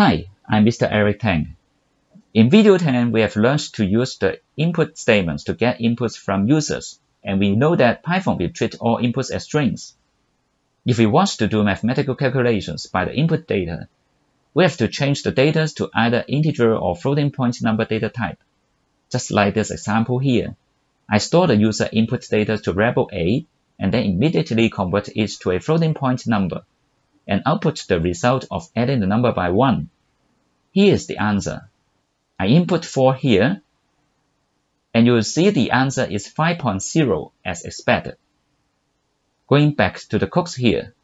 Hi, I'm Mr. Eric Tang. In video 10, we have learned to use the input statements to get inputs from users, and we know that Python will treat all inputs as strings. If we want to do mathematical calculations by the input data, we have to change the data to either integer or floating point number data type. Just like this example here, I store the user input data to variable A and then immediately convert it to a floating point number and output the result of adding the number by 1. Here is the answer. I input 4 here, and you will see the answer is 5.0 as expected. Going back to the codes here,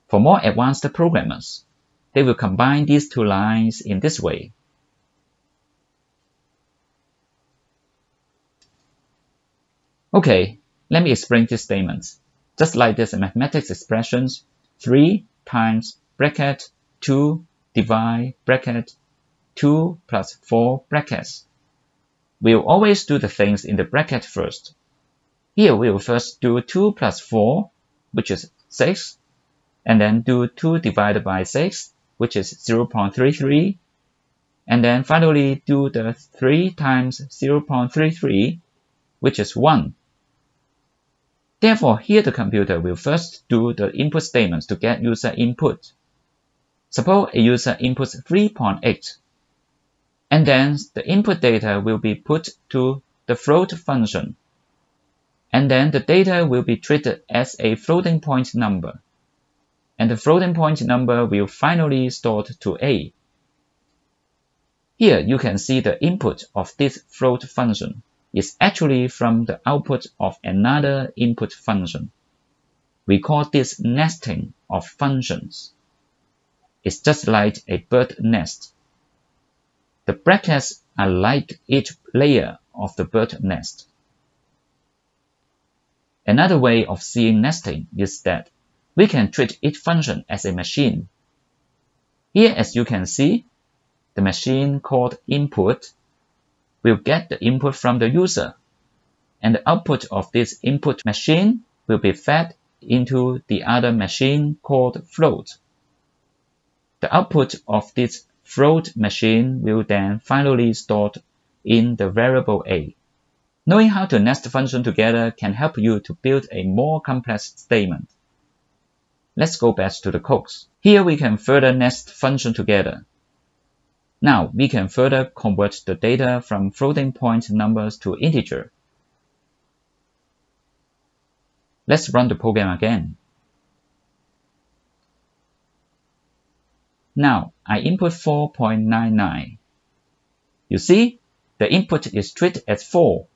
for more advanced programmers, they will combine these two lines in this way. Okay, let me explain these statements. Just like this mathematics expressions, 3 times bracket 2 divide bracket 2 plus 4 brackets. We'll always do the things in the bracket first. Here we will first do 2 plus 4, which is 6, and then do 2 divided by 6, which is 0.33, and then finally do the 3 times 0.33, which is 1. Therefore, here the computer will first do the input statements to get user input. Suppose a user inputs 3.8, and then the input data will be put to the float function, and then the data will be treated as a floating point number, and the floating point number will finally stored to A. Here you can see the input of this float function is actually from the output of another input function. We call this nesting of functions. It's just like a bird nest. The brackets are like each layer of the bird nest. Another way of seeing nesting is that we can treat each function as a machine. Here, as you can see, the machine called input will get the input from the user, and the output of this input machine will be fed into the other machine called float. The output of this float machine will then finally stored in the variable A. Knowing how to nest functions together can help you to build a more complex statement. Let's go back to the codes. Here we can further nest functions together. Now we can further convert the data from floating point numbers to integer. Let's run the program again. Now I input 4.99. You see, the input is treated as 4,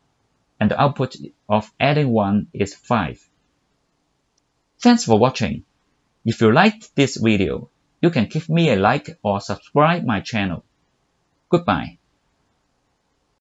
and the output of adding 1 is 5. Thanks for watching. If you liked this video, you can give me a like or subscribe my channel. Goodbye.